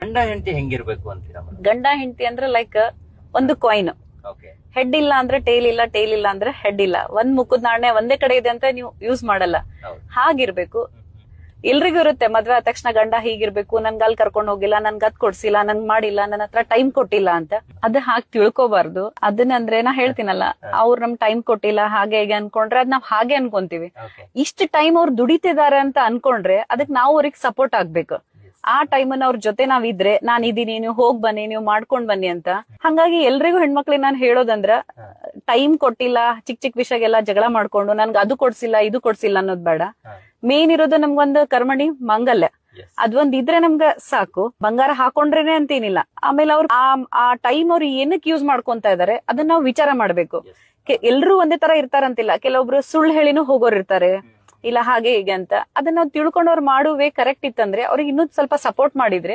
ಗಂಡ ಹೆಂಡತಿ ಹೆಂಗಿರ್ಬೇಕು ಅಂತೀರಾ ಮೇಡಮ್? ಗಂಡ ಹೆಂಡತಿ ಅಂದ್ರೆ ಲೈಕ್ ಒಂದು ಕಾಯಿನ್. ಓಕೆ. ಹೆಡ್ ಇಲ್ಲ ಅಂದ್ರೆ ಟೇಲ್ ಇಲ್ಲ, ಟೇಲ್ ಇಲ್ಲ ಅಂದ್ರೆ ಹೆಡ್ ಇಲ್ಲ. ಒಂದ್ ಮುಖದ ನಾಣ್ಯ ಒಂದೇ ಕಡೆ ಇದೆ ಅಂತ ನೀವು ಯೂಸ್ ಮಾಡಲ್ಲ. ಹೌದು. ಹಾಗಿರ್ಬೇಕು. ಎಲ್ರಿಗೂ ಇರುತ್ತೆ ಮದ್ವೆ ಆದ ತಕ್ಷಣ ಗಂಡ ಹೀಗಿರ್ಬೇಕು, ನನ್ಗೆ ಅಲ್ಲಿ ಕರ್ಕೊಂಡ್ ಹೋಗಿಲ್ಲ, ನನ್ಗೆ ಅದ್ ಕೊಡ್ಸಿಲ್ಲ, ನನ್ಗ್ ಮಾಡಿಲ್ಲ, ನನ್ನ ಹತ್ರ ಟೈಮ್ ಕೊಟ್ಟಿಲ್ಲ ಅಂತ. ಅದ್ ಹಾಗೆ ತಿಳ್ಕೊಬಾರ್ದು. ಅದನ್ನಂದ್ರೆ ನಾ ಹೇಳ್ತೀನಲ್ಲ, ಅವ್ರು ನಮ್ ಟೈಮ್ ಕೊಟ್ಟಿಲ್ಲ ಹಾಗೆ ಹೀಗೆ ಅನ್ಕೊಂಡ್ರೆ ಅದ್ ನಾವ್ ಹಾಗೆ ಅನ್ಕೊಂತೀವಿ. ಓಕೆ. ಇಷ್ಟು ಟೈಮ್ ಅವ್ರು ದುಡಿತಿದಾರೆ ಅಂತ ಅನ್ಕೊಂಡ್ರೆ ಅದಕ್ ನಾವು ಅವ್ರಿಗೆ ಸಪೋರ್ಟ್ ಆಗ್ಬೇಕು. ಆ ಟೈಮನ್ನ ಅವ್ರ ಜೊತೆ ನಾವ್ ಇದ್ರೆ, ನಾನ್ ಇದೀನಿ, ನೀವು ಹೋಗ್ ಬನ್ನಿ, ನೀವು ಮಾಡ್ಕೊಂಡ್ ಬನ್ನಿ ಅಂತ. ಹಂಗಾಗಿ ಎಲ್ರಿಗೂ ಹೆಣ್ಮಕ್ಳಿಗೆ ನಾನ್ ಹೇಳೋದಂದ್ರ, ಟೈಮ್ ಕೊಟ್ಟಿಲ್ಲ, ಚಿಕ್ಕ ಚಿಕ್ಕ ವಿಷಯಗೆಲ್ಲ ಜಗಳ ಮಾಡ್ಕೊಂಡು ನನ್ಗೆ ಅದು ಕೊಡ್ಸಿಲ್ಲ ಇದು ಕೊಡ್ಸಿಲ್ಲ ಅನ್ನೋದ್ ಬೇಡ. ಮೇನ್ ಇರೋದು ನಮ್ಗೊಂದು ಕರ್ಮಣಿ ಮಾಂಗಲ್ಯ, ಅದೊಂದ್ ಇದ್ರೆ ನಮ್ಗ ಸಾಕು. ಬಂಗಾರ ಹಾಕೊಂಡ್ರೇನೆ ಅಂತೇನಿಲ್ಲ. ಆಮೇಲೆ ಅವ್ರು ಆ ಟೈಮ್ ಅವ್ರು ಏನಕ್ಕೆ ಯೂಸ್ ಮಾಡ್ಕೊಂತ ಇದಾರೆ ಅದನ್ನ ನಾವು ವಿಚಾರ ಮಾಡ್ಬೇಕು. ಎಲ್ರೂ ಒಂದೇ ತರ ಇರ್ತಾರಂತಿಲ್ಲ, ಕೆಲವೊಬ್ರು ಸುಳ್ಳು ಹೇಳಿನೂ ಹೋಗೋರ್ ಇರ್ತಾರೆ, ಇಲ್ಲ ಹಾಗೆ ಹೀಗೆ ಅಂತ. ಅದನ್ನ ನಾವು ತಿಳ್ಕೊಂಡವ್ರು ಮಾಡುವೇ ಕರೆಕ್ಟ್ ಇತ್ತಂದ್ರೆ ಅವ್ರಿಗೆ ಇನ್ನೂ ಸ್ವಲ್ಪ ಸಪೋರ್ಟ್ ಮಾಡಿದ್ರೆ